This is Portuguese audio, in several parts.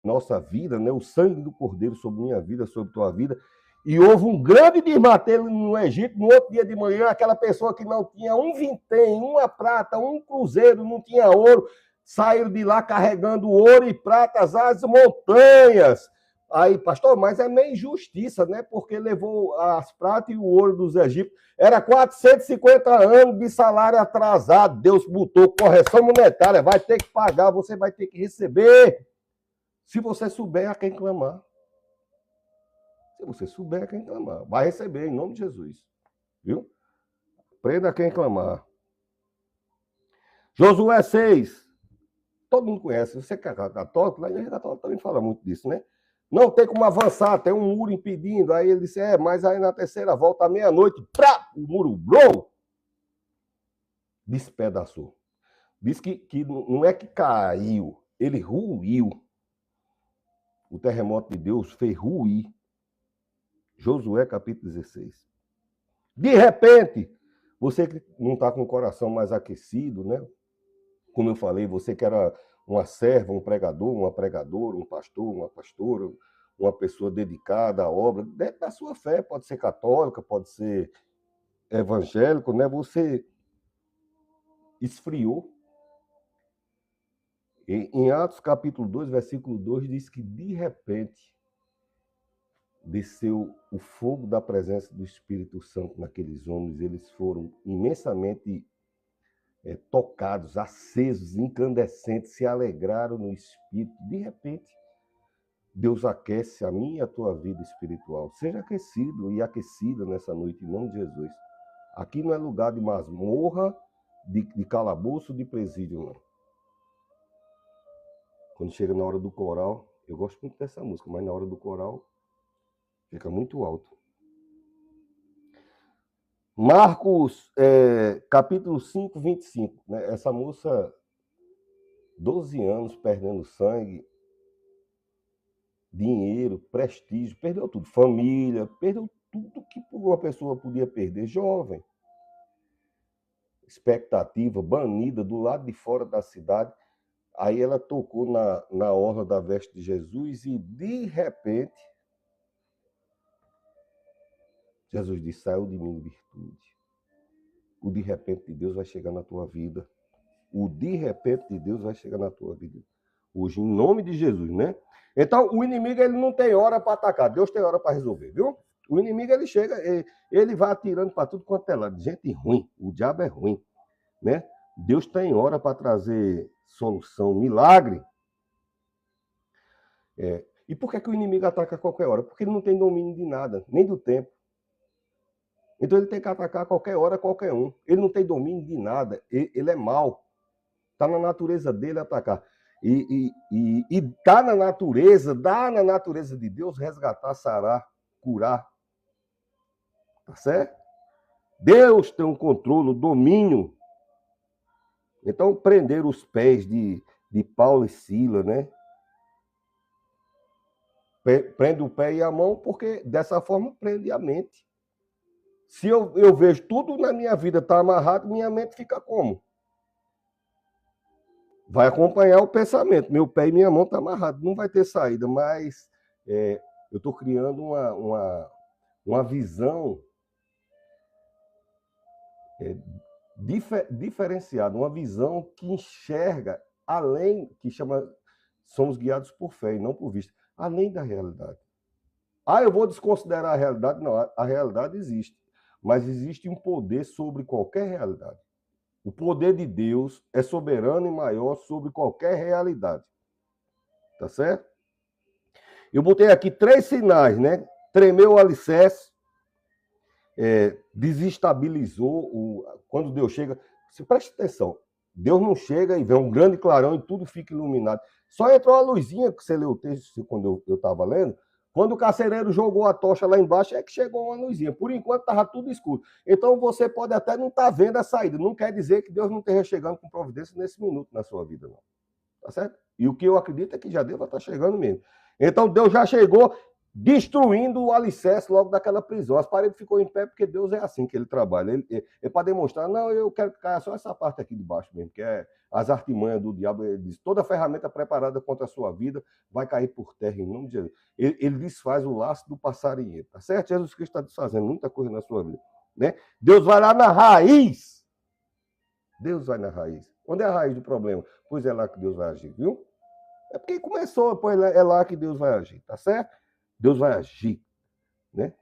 nossa vida, né? O sangue do Cordeiro sobre minha vida, sobre tua vida. E houve um grande desmantelo no Egito, no outro dia de manhã, aquela pessoa que não tinha um vintém, uma prata, um cruzeiro, não tinha ouro, saíram de lá carregando ouro e pratas às montanhas. Aí, pastor, mas é meio injustiça, né? Porque levou as pratas e o ouro dos egípcios. Era 450 anos de salário atrasado. Deus botou correção monetária, vai ter que pagar, você vai ter que receber. Se você souber a quem clamar. Se você souber a quem clamar, vai receber em nome de Jesus. Viu? Aprenda a quem clamar. Josué 6. Todo mundo conhece. Você que é católico, lá na igreja católica também fala muito disso, né? Não tem como avançar, tem um muro impedindo. Aí ele disse, mas aí na terceira volta, à meia-noite, o muro, blou, despedaçou. Diz que não é que caiu, ele ruiu. O terremoto de Deus fez ruir. Josué capítulo 16. De repente, você que não está com o coração mais aquecido, né? Como eu falei, você que era uma serva, um pregador, uma pregadora, um pastor, uma pastora, uma pessoa dedicada à obra, dentro da sua fé, pode ser católica, pode ser evangélico, né? Você esfriou. Em Atos capítulo 2, versículo 2, diz que de repente desceu o fogo da presença do Espírito Santo naqueles homens, eles foram imensamente tocados, acesos, incandescentes, se alegraram no Espírito. De repente, Deus aquece a minha e a tua vida espiritual. Seja aquecido e aquecida nessa noite, em nome de Jesus. Aqui não é lugar de masmorra, de calabouço, de presídio, não. Quando chega na hora do coral, eu gosto muito dessa música, mas na hora do coral, fica muito alto. Marcos, capítulo 5, 25. Né? Essa moça, 12 anos, perdendo sangue, dinheiro, prestígio, perdeu tudo. Família, perdeu tudo que uma pessoa podia perder. Jovem. Expectativa, banida do lado de fora da cidade. Aí ela tocou na orla da veste de Jesus e, de repente, Jesus disse, saiu de mim virtude. O de repente de Deus vai chegar na tua vida. O de repente de Deus vai chegar na tua vida. Hoje, em nome de Jesus, né? Então, o inimigo, ele não tem hora para atacar. Deus tem hora para resolver, viu? O inimigo, ele chega, ele vai atirando para tudo quanto é lado. Gente ruim. O diabo é ruim, né? Deus tem hora para trazer solução, milagre. E por que o inimigo ataca a qualquer hora? Porque ele não tem domínio de nada, nem do tempo. Então ele tem que atacar a qualquer hora, qualquer um. Ele não tem domínio de nada, ele é mau. Está na natureza dele atacar. E dá na natureza de Deus resgatar, sarar, curar. Tá certo? Deus tem um controle, o domínio. Então, prender os pés de Paulo e Sila, né? Prende o pé e a mão, porque dessa forma prende a mente. Se eu vejo tudo na minha vida está amarrado, minha mente fica como? Vai acompanhar o pensamento. Meu pé e minha mão estão amarrados. Não vai ter saída, mas eu estou criando uma visão diferenciada, uma visão que enxerga além, somos guiados por fé e não por vista, além da realidade. Eu vou desconsiderar a realidade? Não, a realidade existe. Mas existe um poder sobre qualquer realidade. O poder de Deus é soberano e maior sobre qualquer realidade. Tá certo? Eu botei aqui 3 sinais, né? Tremeu o alicerce, desestabilizou. Quando Deus chega, você preste atenção, Deus não chega e vê um grande clarão e tudo fica iluminado. Só entrou a luzinha, que você leu o texto quando eu estava lendo. Quando o carcereiro jogou a tocha lá embaixo, é que chegou uma luzinha. Por enquanto, estava tudo escuro. Então, você pode até não estar vendo a saída. Não quer dizer que Deus não esteja chegando com providência nesse minuto na sua vida, não. Tá certo? E o que eu acredito é que já Deus vai estar chegando mesmo. Então, Deus já chegou. destruindo o alicerce logo daquela prisão. As paredes ficou em pé porque Deus é assim que ele trabalha. É para demonstrar, não, eu quero que caia só essa parte aqui de baixo mesmo, que é as artimanhas do diabo. Ele diz, toda ferramenta preparada contra a sua vida vai cair por terra em nome de Jesus. Ele desfaz o laço do passarinheiro, tá certo? Jesus Cristo está desfazendo muita coisa na sua vida, né? Deus vai lá na raiz. Deus vai na raiz. Onde é a raiz do problema? Pois é lá que Deus vai agir, viu? É porque começou, pois é lá que Deus vai agir, tá certo? Deus vai agir, né?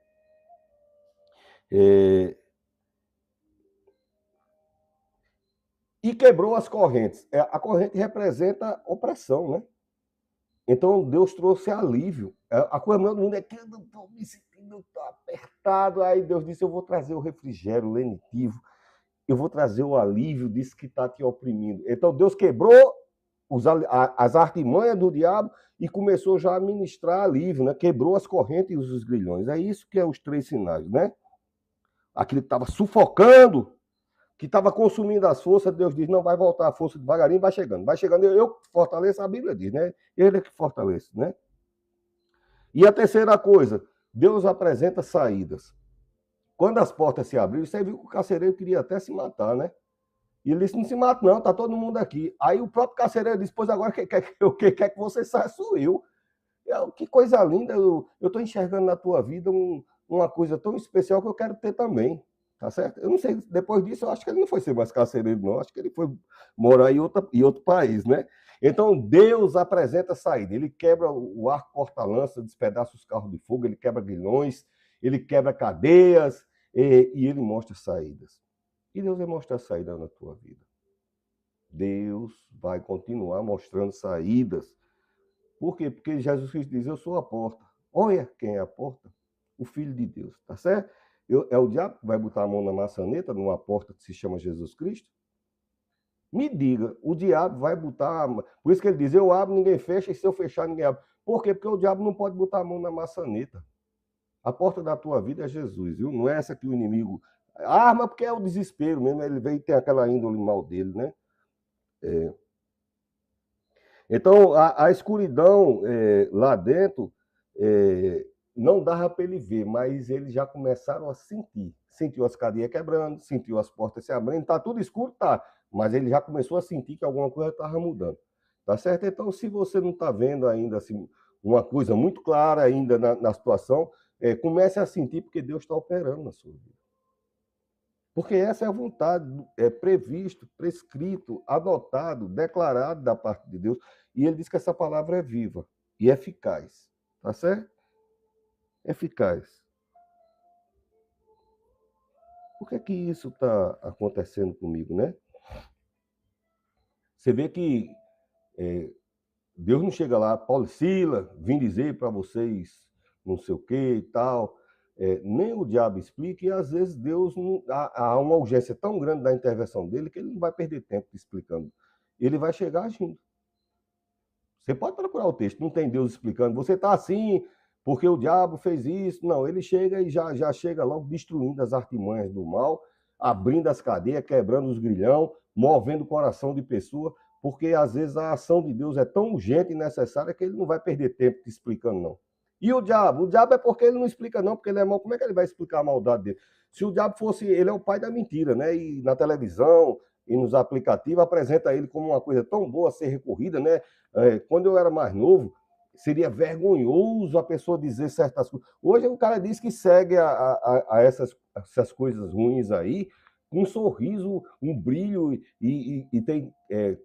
E quebrou as correntes. A corrente representa opressão, né? Então Deus trouxe alívio. A coisa melhor do mundo é que eu não estou me sentindo apertado. Aí Deus disse: eu vou trazer o refrigério, o lenitivo, eu vou trazer o alívio disso que está te oprimindo. Então Deus quebrou as artimanhas do diabo e começou já a ministrar alívio, né? Quebrou as correntes e os grilhões. É isso que é os 3 sinais, né? Aquilo que estava sufocando, que estava consumindo as forças, Deus diz, não, vai voltar a força devagarinho, vai chegando. Vai chegando, eu fortaleço, a Bíblia diz, né? Ele é que fortalece, né? E a terceira coisa, Deus apresenta saídas. Quando as portas se abriram, você viu que o carcereiro queria até se matar, né? E ele disse, não se mata não, tá todo mundo aqui. Aí o próprio carcereiro disse, pois agora o que quer que você saia sou eu. Que coisa linda, eu estou enxergando na tua vida uma coisa tão especial que eu quero ter também. Tá certo? Eu não sei, depois disso, eu acho que ele não foi ser mais carcereiro, não. Acho que ele foi morar em outro país, né? Então, Deus apresenta saída. Ele quebra o arco porta-lança, despedaça os carros de fogo, ele quebra grilhões, ele quebra cadeias e ele mostra saídas. E Deus vai mostrar saída na tua vida. Deus vai continuar mostrando saídas. Por quê? Porque Jesus Cristo diz, eu sou a porta. Olha quem é a porta. O Filho de Deus, tá certo? É o diabo que vai botar a mão na maçaneta, numa porta que se chama Jesus Cristo? Me diga, o diabo vai botar... Por isso que ele diz, eu abro, ninguém fecha, e se eu fechar, ninguém abre. Por quê? Porque o diabo não pode botar a mão na maçaneta. A porta da tua vida é Jesus, viu? Não é essa que o inimigo... A arma porque é o desespero mesmo, ele vem e tem aquela índole mal dele, né? Então, a escuridão lá dentro não dava para ele ver, mas eles já começaram a sentir. Sentiu as cadeias quebrando, sentiu as portas se abrindo, está tudo escuro, tá, mas ele já começou a sentir que alguma coisa estava mudando. Tá certo? Então, se você não está vendo ainda assim, uma coisa muito clara ainda na situação, comece a sentir porque Deus está operando na sua vida. Porque essa é a vontade, é previsto, prescrito, adotado, declarado da parte de Deus. E ele diz que essa palavra é viva e eficaz. Tá certo? Eficaz. Por que isso está acontecendo comigo, né? Você vê que Deus não chega lá, Paulo e Sila, vim dizer para vocês não sei o que e tal. Nem o diabo explica, e às vezes Deus há uma urgência tão grande da intervenção dele que ele não vai perder tempo explicando. Ele vai chegar agindo. Você pode procurar o texto, não tem Deus explicando, você está assim porque o diabo fez isso. Não, ele chega e já chega logo destruindo as artimanhas do mal, abrindo as cadeias, quebrando os grilhão, movendo o coração de pessoa, porque às vezes a ação de Deus é tão urgente e necessária que ele não vai perder tempo te explicando, não. E o diabo? O diabo é porque ele não explica, não, porque ele é mau. Como é que ele vai explicar a maldade dele? Se o diabo fosse, ele é o pai da mentira, né? E na televisão e nos aplicativos apresenta ele como uma coisa tão boa a ser recorrida, né? Quando eu era mais novo, seria vergonhoso a pessoa dizer certas coisas. Hoje o cara diz que segue a essas coisas ruins aí, com um sorriso, um brilho, e tem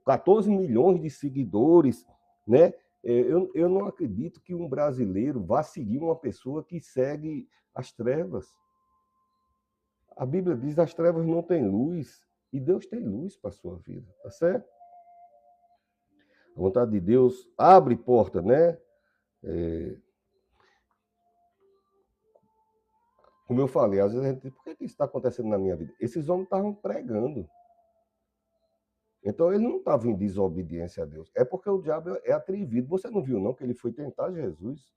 14 milhões de seguidores, né? Eu não acredito que um brasileiro vá seguir uma pessoa que segue as trevas. A Bíblia diz que as trevas não têm luz, e Deus tem luz para a sua vida, tá certo? A vontade de Deus abre porta, né? Como eu falei, às vezes a gente diz, por que isso está acontecendo na minha vida? Esses homens estavam pregando. Então ele não estava em desobediência a Deus. É porque o diabo é atrevido. Você não viu, não, que ele foi tentar Jesus?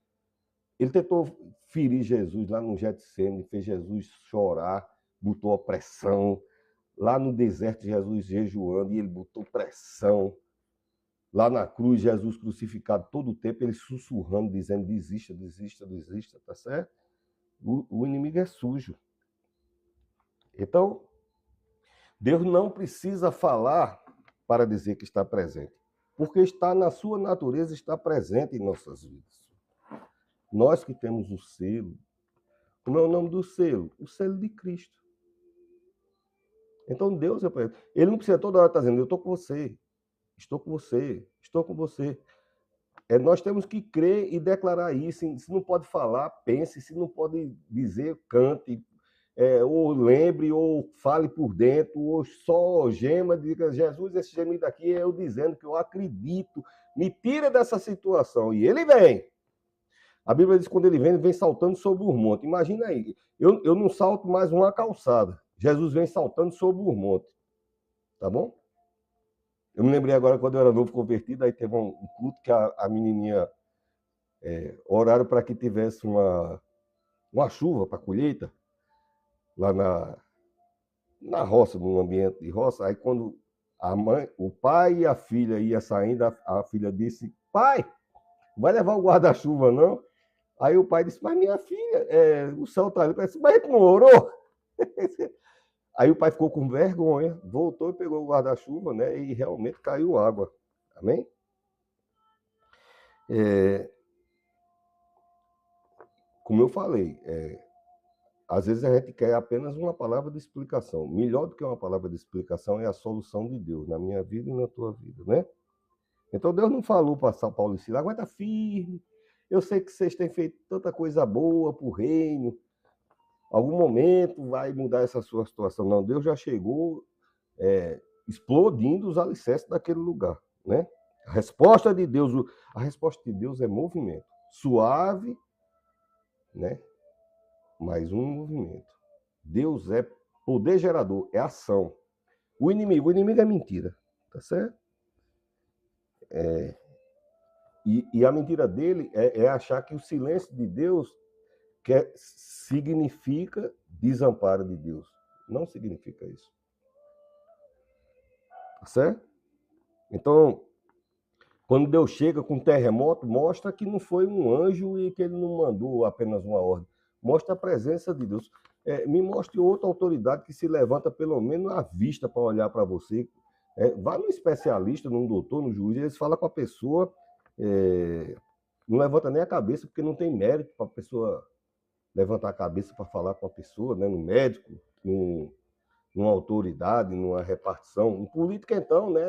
Ele tentou ferir Jesus lá no Getsemane, fez Jesus chorar, botou a pressão. Lá no deserto, Jesus jejuando, e ele botou pressão. Lá na cruz, Jesus crucificado todo o tempo, ele sussurrando, dizendo, desista, desista, desista, tá certo? O inimigo é sujo. Então, Deus não precisa falar para dizer que está presente, porque está na sua natureza, está presente em nossas vidas. Nós que temos o selo, como é o nome do selo? O selo de Cristo. Então Deus é presente. Ele não precisa toda hora estar dizendo, eu estou com você, estou com você, estou com você. Nós temos que crer e declarar isso. Se não pode falar, pense. Se não pode dizer, cante. Ou lembre, ou fale por dentro, ou só gema, diga, Jesus, esse gemido aqui é eu dizendo que eu acredito, me tira dessa situação. E ele vem. A Bíblia diz que quando ele vem saltando sobre os montes. Imagina aí, eu não salto mais uma calçada. Jesus vem saltando sobre os montes. Tá bom? Eu me lembrei agora, quando eu era novo convertido, aí teve um culto que a menininha oraram para que tivesse uma chuva para a colheita, lá na roça, num ambiente de roça. Aí quando o pai e a filha iam saindo, a filha disse, pai, vai levar o guarda-chuva, não? Aí o pai disse, mas minha filha, o céu está ali. Disse, mas não orou? Aí o pai ficou com vergonha, voltou e pegou o guarda-chuva, né? E realmente caiu água. Amém? Como eu falei, às vezes a gente quer apenas uma palavra de explicação. Melhor do que uma palavra de explicação é a solução de Deus na minha vida e na tua vida, né? Então Deus não falou para São Paulo e Silas, aguenta firme, eu sei que vocês têm feito tanta coisa boa para o reino, algum momento vai mudar essa sua situação. Não, Deus já chegou explodindo os alicerces daquele lugar, né? A resposta de Deus é movimento, suave, né? Mais um movimento. Deus é poder gerador, é ação. O inimigo é mentira, tá certo? E a mentira dele é achar que o silêncio de Deus significa desamparo de Deus. Não significa isso. Tá certo? Então, quando Deus chega com um terremoto, mostra que não foi um anjo e que ele não mandou apenas uma ordem. Mostra a presença de Deus. Me mostre outra autoridade que se levanta pelo menos à vista para olhar para você. Vá num especialista, num doutor, num juiz, eles falam com a pessoa, não levanta nem a cabeça, porque não tem mérito para a pessoa levantar a cabeça para falar com a pessoa, né? No médico, numa autoridade, numa repartição. Um político, então, né?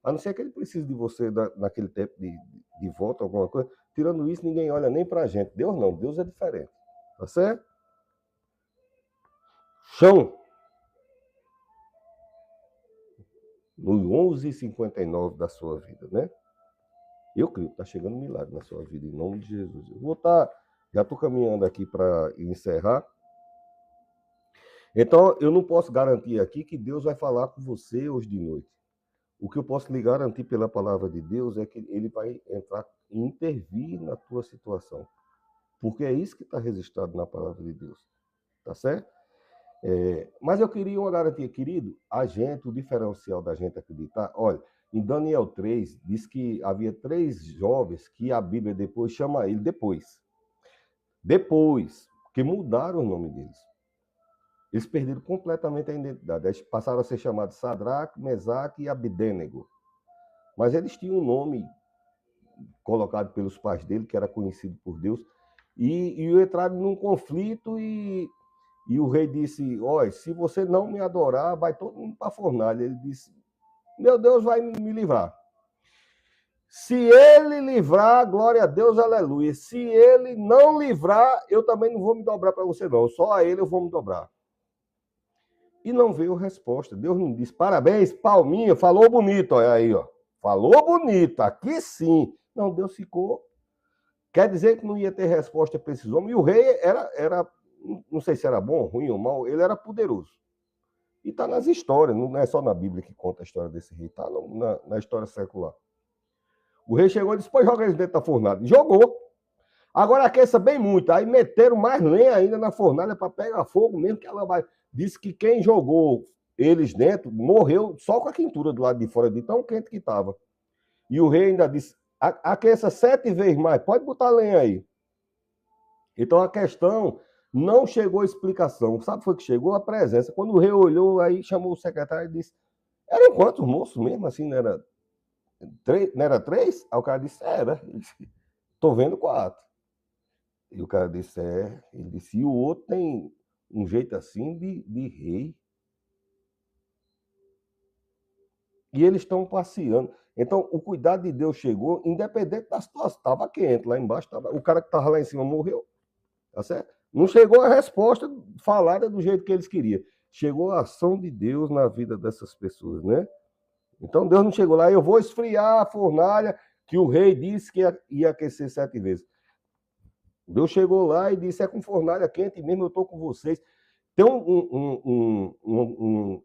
A não ser que ele precise de você naquele tempo de voto, alguma coisa. Tirando isso, ninguém olha nem para a gente. Deus não, Deus é diferente. Tá certo? Chão. No 11h59 da sua vida, né? Eu creio que está chegando um milagre na sua vida, em nome de Jesus. Já estou caminhando aqui para encerrar. Então, eu não posso garantir aqui que Deus vai falar com você hoje de noite. O que eu posso lhe garantir pela palavra de Deus é que ele vai entrar e intervir na tua situação. Porque é isso que está registrado na palavra de Deus. Tá certo? Mas eu queria uma garantia, querido, o diferencial da gente acreditar, olha, em Daniel 3, diz que havia 3 jovens que a Bíblia depois chama ele, depois, que mudaram o nome deles. Eles perderam completamente a identidade. Eles passaram a ser chamados Sadraque, Mesaque e Abednego. Mas eles tinham um nome colocado pelos pais dele, que era conhecido por Deus, e entraram num conflito e o rei disse, olha, se você não me adorar, vai todo mundo para a fornalha. Ele disse, meu Deus vai me livrar. Se ele livrar, glória a Deus, aleluia. Se ele não livrar, eu também não vou me dobrar para você, não. Só a ele eu vou me dobrar. E não veio resposta. Deus não disse, parabéns, palminha, falou bonito, olha aí, ó. Falou bonito, aqui sim. Não, Deus ficou. Quer dizer que não ia ter resposta para esses homens. E o rei era, não sei se era bom, ruim ou mal, ele era poderoso. E está nas histórias, não é só na Bíblia que conta a história desse rei, está na história secular. O rei chegou e disse, pô, joga eles dentro da fornalha. Jogou. Agora aqueça bem muito. Aí meteram mais lenha ainda na fornalha para pegar fogo, mesmo que ela vai. Disse que quem jogou eles dentro morreu só com a quentura do lado de fora, de tão quente que estava. E o rei ainda disse, aqueça 7 vezes mais, pode botar lenha aí. Então a questão não chegou a explicação. Sabe foi que chegou? A presença. Quando o rei olhou, aí chamou o secretário e disse, eram quantos moços mesmo? Assim, não era 3? Não era 3? Aí o cara disse, era. Estou vendo 4. E o cara disse, Ele disse, e o outro tem um jeito assim de rei. E eles estão passeando. Então, o cuidado de Deus chegou, independente da situação. Estava quente, lá embaixo, o cara que estava lá em cima morreu. Tá certo? Não chegou a resposta falada do jeito que eles queriam. Chegou a ação de Deus na vida dessas pessoas, né? Então, Deus não chegou lá, eu vou esfriar a fornalha que o rei disse que ia aquecer 7 vezes. Deus chegou lá e disse, com fornalha quente mesmo, eu estou com vocês. Tem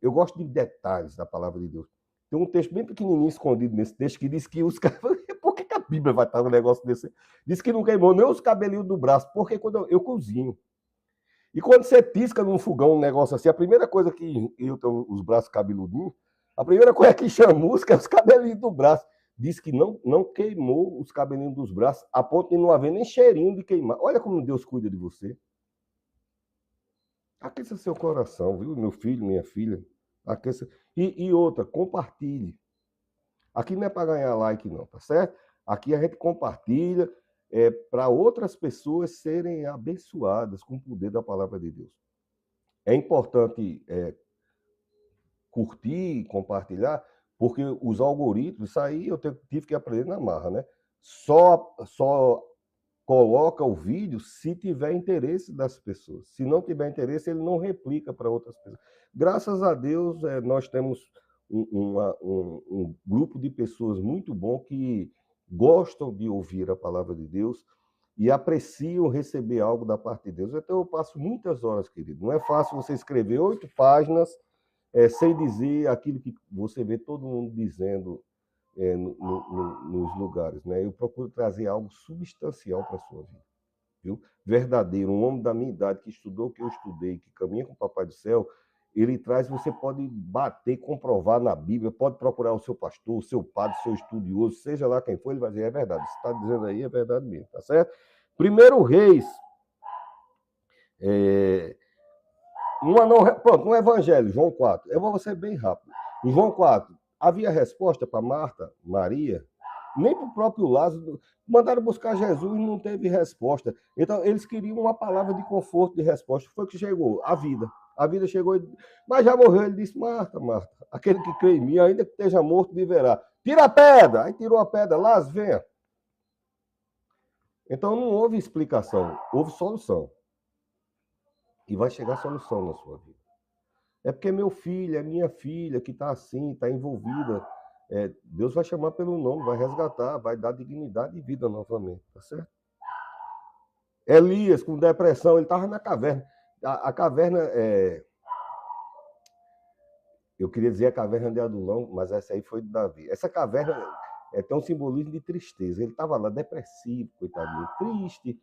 eu gosto de detalhes da palavra de Deus. Tem um texto bem pequenininho escondido nesse texto que diz que os caras... Por que a Bíblia vai estar um negócio desse? Diz que não queimou nem os cabelinhos do braço, porque quando eu cozinho. E quando você pisca num fogão um negócio assim, a primeira coisa que eu tenho os braços cabeludinhos, a primeira coisa que chamusca é os cabelinhos do braço. Diz que não queimou os cabelinhos dos braços, a ponto de não haver nem cheirinho de queimar. Olha como Deus cuida de você. Aqueça seu coração, viu, meu filho, minha filha. Aqueça. E outra, compartilhe. Aqui não é para ganhar like, não, tá certo? Aqui a gente compartilha para outras pessoas serem abençoadas com o poder da palavra de Deus. É importante curtir, compartilhar, porque os algoritmos, isso aí eu tive que aprender na marra, né? Só coloca o vídeo se tiver interesse das pessoas. Se não tiver interesse, ele não replica para outras pessoas. Graças a Deus, nós temos um grupo de pessoas muito bom que gostam de ouvir a palavra de Deus e apreciam receber algo da parte de Deus. Então eu passo muitas horas, querido. Não é fácil você escrever 8 páginas sem dizer aquilo que você vê todo mundo dizendo nos lugares, né? Eu procuro trazer algo substancial para a sua vida, viu? Verdadeiro, um homem da minha idade que estudou o que eu estudei, que caminha com o Papai do Céu, ele traz, você pode bater, comprovar na Bíblia, pode procurar o seu pastor, o seu padre, o seu estudioso, seja lá quem for, ele vai dizer, é verdade, você está dizendo aí, é verdade mesmo, tá certo? 1 Reis, pronto, no Evangelho, João 4, eu vou ser bem rápido. Em João 4, havia resposta para Marta, Maria, nem para o próprio Lázaro. Mandaram buscar Jesus e não teve resposta. Então, eles queriam uma palavra de conforto, de resposta. Foi que chegou, a vida. A vida chegou, mas já morreu. Ele disse, Marta, Marta, aquele que crê em mim, ainda que esteja morto, viverá. Tira a pedra. Aí tirou a pedra, Lázaro, venha. Então, não houve explicação, houve solução. E vai chegar solução na sua vida. É porque meu filho, é minha filha que está assim, está envolvida. Deus vai chamar pelo nome, vai resgatar, vai dar dignidade e vida novamente, tá certo? Elias, com depressão, ele estava na caverna. A caverna, eu queria dizer a caverna de Adulão, mas essa aí foi de Davi. Essa caverna tem um simbolismo de tristeza. Ele estava lá depressivo, coitadinho, triste.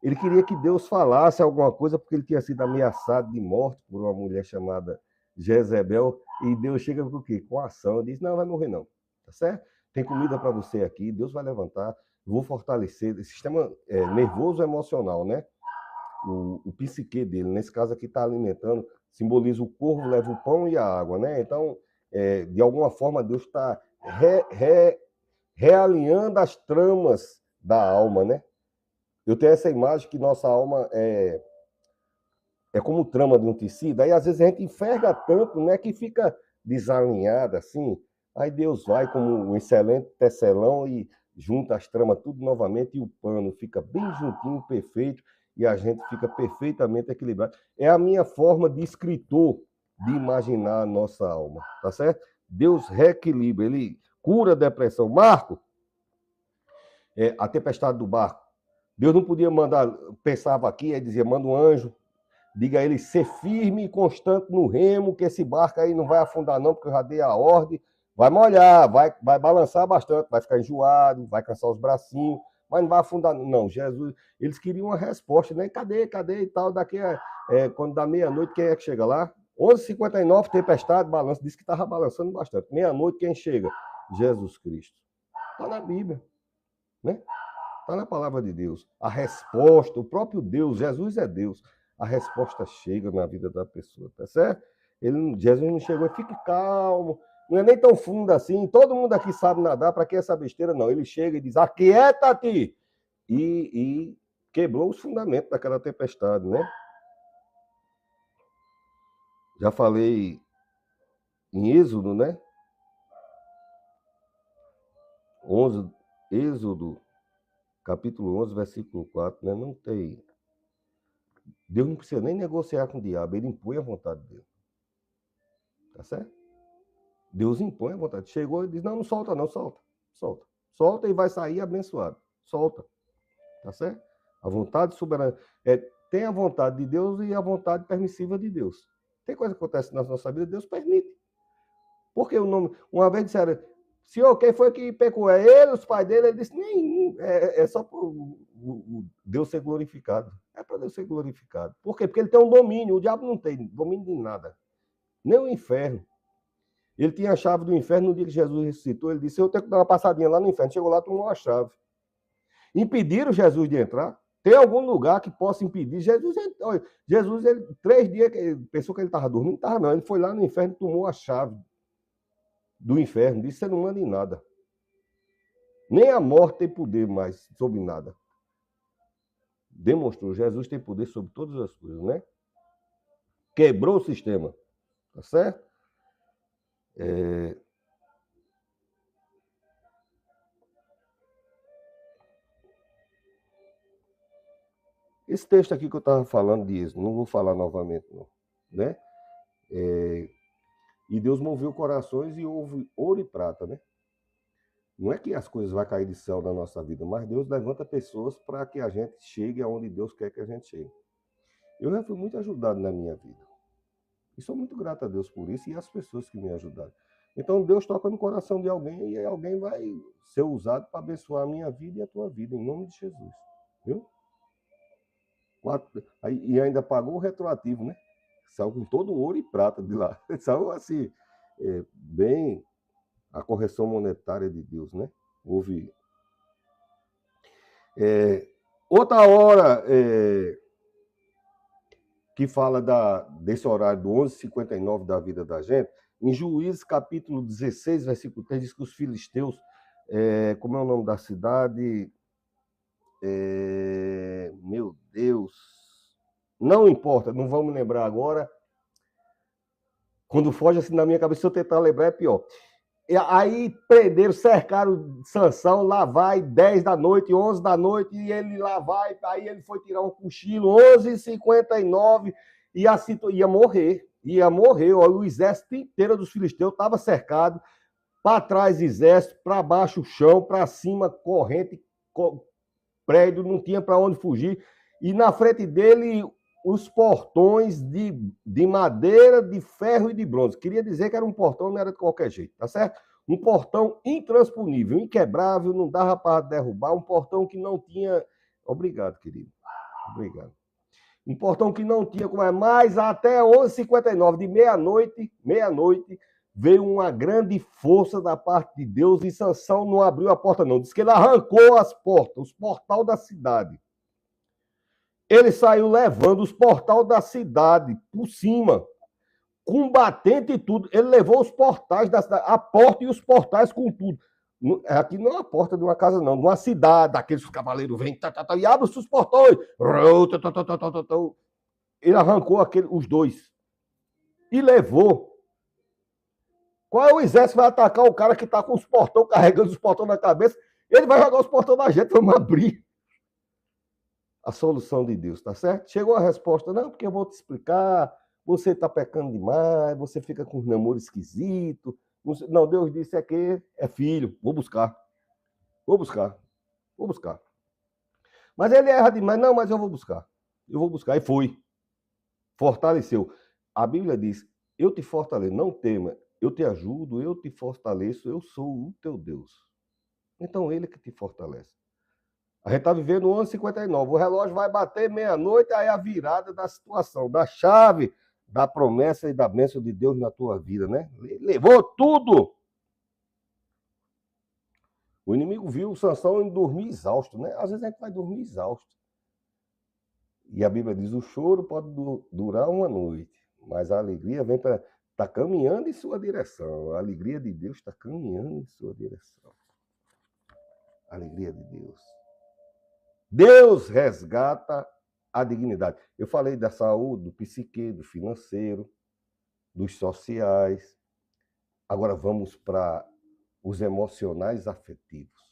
Ele queria que Deus falasse alguma coisa, porque ele tinha sido ameaçado de morte por uma mulher chamada Jezebel, e Deus chega com o quê? Com ação. Ele diz, não, vai morrer não, tá certo? Tem comida para você aqui, Deus vai levantar, vou fortalecer. Esse sistema nervoso emocional, né? O psique dele, nesse caso aqui está alimentando, simboliza o corvo, leva o pão e a água, né? Então, de alguma forma, Deus está realinhando as tramas da alma, né? Eu tenho essa imagem que nossa alma é como trama de um tecido, aí às vezes a gente enferga tanto, né, que fica desalinhada assim, aí Deus vai como um excelente tecelão e junta as tramas tudo novamente e o pano fica bem juntinho, perfeito, e a gente fica perfeitamente equilibrado. É a minha forma de escritor de imaginar a nossa alma, tá certo? Deus reequilibra, ele cura a depressão. Marco, a tempestade do barco. Deus não podia mandar, pensava aqui, aí dizia, manda um anjo, diga a ele ser firme e constante no remo, que esse barco aí não vai afundar não, porque eu já dei a ordem, vai molhar, vai balançar bastante, vai ficar enjoado, vai cansar os bracinhos, mas não vai afundar não. Jesus, eles queriam uma resposta, né? Cadê e tal, daqui quando dá meia-noite, quem é que chega lá? 11h59, tempestade, balança, disse que estava balançando bastante. Meia-noite, quem chega? Jesus Cristo. Está na Bíblia, né? Está na palavra de Deus. A resposta, o próprio Deus, Jesus é Deus. A resposta chega na vida da pessoa, tá certo? Jesus não chegou, fique calmo, não é nem tão fundo assim, todo mundo aqui sabe nadar, para que essa besteira? Não, ele chega e diz, aquieta-te! E quebrou os fundamentos daquela tempestade, né? Já falei em Êxodo, né? 11, Êxodo, capítulo 11, versículo 4, né? Não tem... Deus não precisa nem negociar com o diabo, ele impõe a vontade dele. Tá certo? Deus impõe a vontade. Chegou e diz, não solta não, solta. Solta. Solta e vai sair abençoado. Solta. Tá certo? A vontade soberana. Tem a vontade de Deus e a vontade permissiva de Deus. Tem coisa que acontece na nossa vida, Deus permite. Porque o nome... Uma vez disseram, senhor, quem foi que pecou? É ele, os pais dele? Ele disse, nenhum. É só para o Deus ser glorificado. É para Deus ser glorificado. Por quê? Porque ele tem um domínio. O diabo não tem domínio de nada. Nem o inferno. Ele tinha a chave do inferno no dia que Jesus ressuscitou. Ele disse, eu tenho que dar uma passadinha lá no inferno. Chegou lá, tomou a chave. Impediram Jesus de entrar. Tem algum lugar que possa impedir? Jesus, ele 3 dias, pensou que ele estava dormindo. Não estava não. Ele foi lá no inferno e tomou a chave do inferno. Disse, você não manda em nada. Nem a morte tem poder mais sobre nada. Demonstrou, Jesus tem poder sobre todas as coisas, né? Quebrou o sistema. Tá certo? Esse texto aqui que eu estava falando diz, não vou falar novamente, não, né? E Deus moveu corações e houve ouro e prata, né? Não é que as coisas vão cair de céu na nossa vida, mas Deus levanta pessoas para que a gente chegue aonde Deus quer que a gente chegue. Eu já fui muito ajudado na minha vida. E sou muito grato a Deus por isso e as pessoas que me ajudaram. Então Deus toca no coração de alguém e alguém vai ser usado para abençoar a minha vida e a tua vida, em nome de Jesus. Viu? E ainda pagou o retroativo, né? Saiu com todo o ouro e prata de lá. Saiu assim, bem a correção monetária de Deus, né? Houve. Outra hora que fala desse horário do 11h59 da vida da gente, em Juízes capítulo 16, versículo 3, diz que os filisteus, como é o nome da cidade? Meu Deus, não importa, não vamos lembrar agora. Quando foge assim na minha cabeça, se eu tentar lembrar é pior. E aí prenderam, cercaram Sansão, lá vai 10 da noite, 11 da noite, e ele lá vai, aí ele foi tirar um cochilo, 11h59, ia morrer, o exército inteiro dos filisteus estava cercado, para trás exército, para baixo chão, para cima corrente, prédio, não tinha para onde fugir, e na frente dele os portões de madeira, de ferro e de bronze. Queria dizer que era um portão, não era de qualquer jeito, tá certo? Um portão intransponível, inquebrável, não dava para derrubar, um portão que não tinha... Obrigado, querido. Obrigado. Um portão que não tinha como é, mas até 11h59, de meia-noite, veio uma grande força da parte de Deus e Sansão não abriu a porta, não. Diz que ele arrancou as portas, os portais da cidade. Ele saiu levando os portais da cidade por cima, com batente e tudo. Ele levou os portais da cidade, a porta e os portais com tudo. Aqui não é a porta de uma casa, não, de uma cidade, daqueles cavaleiros vêm e abrem os portões. Ele arrancou os dois e levou. Qual é o exército que vai atacar o cara que está com os portões, carregando os portões na cabeça? Ele vai jogar os portões na gente, vamos abrir. A solução de Deus, tá certo? Chegou a resposta, não, porque eu vou te explicar, você está pecando demais, você fica com um namoro esquisito. Não, Deus disse que é filho, vou buscar. Mas ele erra demais, não, mas eu vou buscar. E foi. Fortaleceu. A Bíblia diz, eu te fortaleço, não tema, eu te ajudo, eu te fortaleço, eu sou o teu Deus. Então ele que te fortalece. A gente está vivendo 11h59, o relógio vai bater meia-noite, aí a virada da situação, da chave, da promessa e da bênção de Deus na tua vida, né? Levou tudo. O inimigo viu o Sansão em dormir exausto, né? Às vezes a gente vai dormir exausto. E a Bíblia diz, o choro pode durar uma noite, mas a alegria vem para... Está caminhando em sua direção. A alegria de Deus está caminhando em sua direção. A alegria de Deus. Deus resgata a dignidade. Eu falei da saúde, do psique, do financeiro, dos sociais. Agora vamos para os emocionais afetivos.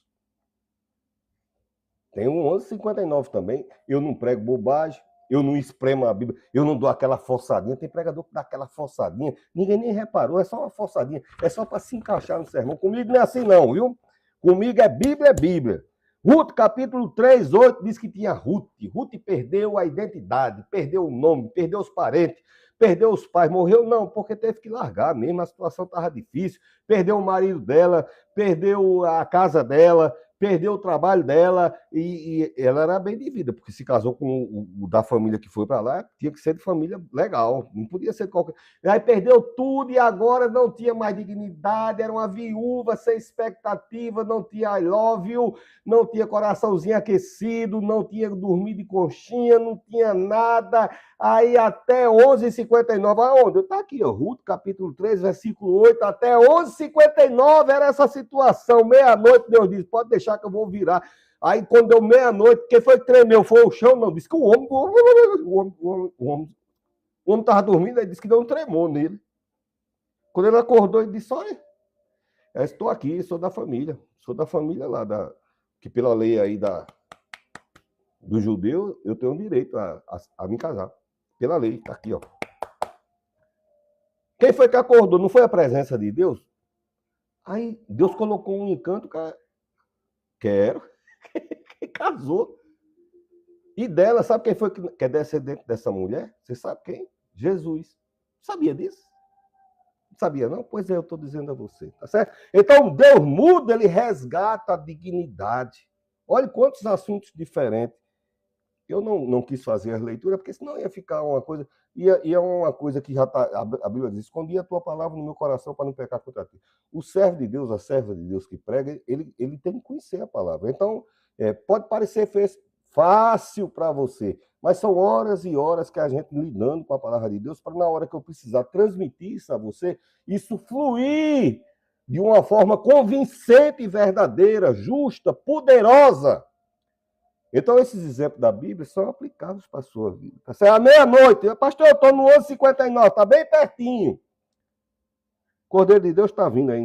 Tem um 1159 também. Eu não prego bobagem, eu não espremo a Bíblia, eu não dou aquela forçadinha. Tem pregador que dá aquela forçadinha. Ninguém nem reparou, é só uma forçadinha. É só para se encaixar no sermão. Comigo não é assim não, viu? Comigo é Bíblia, é Bíblia. Ruth, capítulo 3, 8, diz que tinha Ruth. Ruth perdeu a identidade, perdeu o nome, perdeu os parentes, perdeu os pais. Morreu não, porque teve que largar mesmo, a situação estava difícil. Perdeu o marido dela, perdeu a casa dela, perdeu o trabalho dela e ela era bem de vida, porque se casou com o da família que foi para lá, tinha que ser de família legal, não podia ser de qualquer... Aí perdeu tudo e agora não tinha mais dignidade, era uma viúva sem expectativa, não tinha I love you, não tinha coraçãozinho aquecido, não tinha dormido de conchinha, não tinha nada. Aí até 11h59, aonde? Está aqui, ó, Ruth, capítulo 3, versículo 8, até 11h59 era essa situação. Meia-noite, Deus disse, pode deixar que eu vou virar. Aí quando deu meia-noite, quem foi que tremeu? Foi o chão? Não, disse que o homem estava dormindo, aí disse que deu um tremor nele. Quando ele acordou, ele disse, olha, eu estou aqui, sou da família lá, que pela lei aí do judeu, eu tenho direito a me casar. Pela lei, tá aqui, ó. Quem foi que acordou? Não foi a presença de Deus? Aí Deus colocou um encanto, cara. Quero. Casou. E dela, sabe quem foi que é descendente dessa mulher? Você sabe quem? Jesus. Sabia disso? Não sabia não? Pois é, eu estou dizendo a você, tá certo? Então, Deus muda, ele resgata a dignidade. Olha quantos assuntos diferentes. Eu não quis fazer as leituras, porque senão ia ficar uma coisa... E é uma coisa que já está... A Bíblia diz, escondi a tua palavra no meu coração para não pecar contra ti. O servo de Deus, a serva de Deus que prega, ele tem que conhecer a palavra. Então, pode parecer fácil para você, mas são horas e horas que a gente lidando com a palavra de Deus, para na hora que eu precisar transmitir isso a você, isso fluir de uma forma convincente e verdadeira, justa, poderosa. Então, esses exemplos da Bíblia são aplicáveis para a sua vida. Tá certo? À meia-noite, pastor, eu estou no 11h59, está bem pertinho. O Cordeiro de Deus está vindo aí,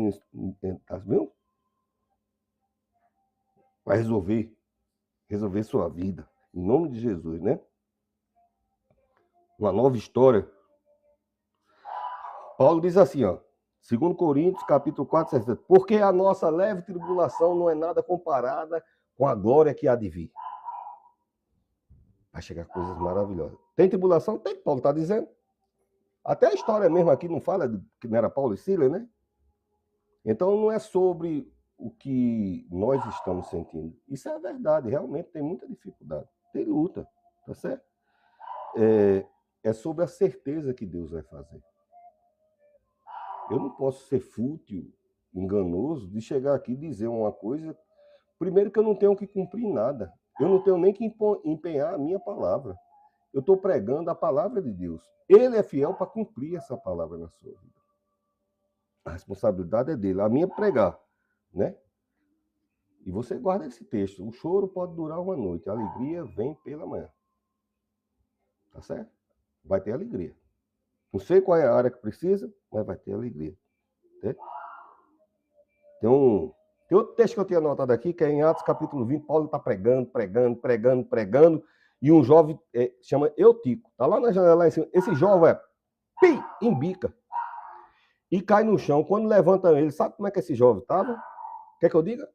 tá vendo? Vai resolver sua vida. Em nome de Jesus, né? Uma nova história. Paulo diz assim, ó, 2 Coríntios, capítulo 4, 60, porque a nossa leve tribulação não é nada comparada com a glória que há de vir. Vai chegar coisas maravilhosas. Tem tribulação? Tem, Paulo está dizendo. Até a história mesmo aqui não fala que não era Paulo e Silas, né? Então não é sobre o que nós estamos sentindo. Isso é a verdade, realmente tem muita dificuldade. Tem luta, tá certo? É sobre a certeza que Deus vai fazer. Eu não posso ser fútil, enganoso, de chegar aqui e dizer uma coisa. Primeiro que eu não tenho que cumprir nada. Eu não tenho nem que empenhar a minha palavra. Eu estou pregando a palavra de Deus. Ele é fiel para cumprir essa palavra na sua vida. A responsabilidade é dele. A minha é pregar, né? E você guarda esse texto. O choro pode durar uma noite. A alegria vem pela manhã. Tá certo? Vai ter alegria. Não sei qual é a área que precisa, mas vai ter alegria. Né? Tem outro texto que eu tinha anotado aqui, que é em Atos capítulo 20, Paulo está pregando, e um jovem chama Eutico. Está lá na janela lá em cima. Esse jovem embica. E cai no chão. Quando levanta ele, sabe como é que esse jovem estava? Quer que eu diga?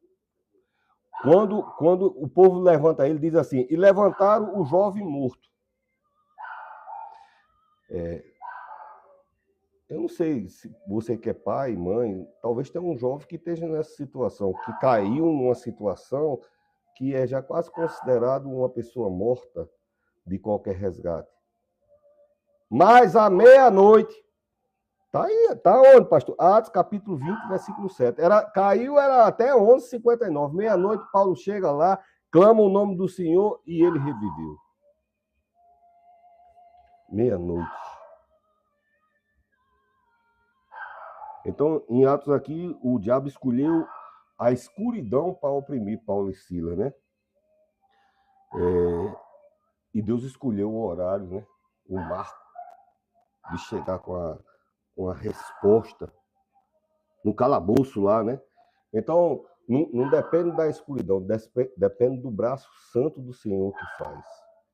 Quando o povo levanta ele, diz assim, e levantaram o jovem morto. Eu não sei se você que é pai, mãe, talvez tenha um jovem que esteja nessa situação, que caiu numa situação que é já quase considerado uma pessoa morta de qualquer resgate. Mas à meia-noite, Tá aí, tá onde, pastor? Atos capítulo 20, versículo 7. Caiu, era até 11h59. Meia-noite, Paulo chega lá, clama o nome do Senhor e ele reviveu. Meia-noite. Então, em Atos aqui, o diabo escolheu a escuridão para oprimir Paulo e Silas, né? E Deus escolheu o horário, né? O marco de chegar com a resposta no calabouço lá, né? Então, não depende da escuridão, depende do braço santo do Senhor que faz,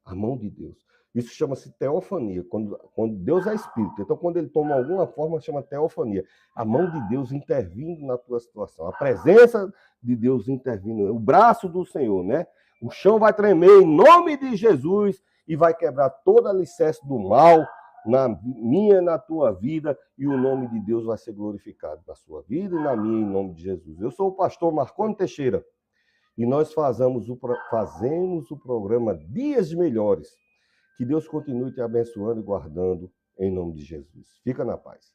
a mão de Deus. Isso chama-se teofania, quando Deus é espírito. Então, quando ele toma alguma forma, chama teofania. A mão de Deus intervindo na tua situação, a presença de Deus intervindo, o braço do Senhor, né? O chão vai tremer em nome de Jesus e vai quebrar todo alicerce do mal na minha e na tua vida, e o nome de Deus vai ser glorificado na sua vida e na minha, em nome de Jesus. Eu sou o pastor Marconi Teixeira e nós fazemos o programa Dias Melhores. Que Deus continue te abençoando e guardando em nome de Jesus. Fica na paz.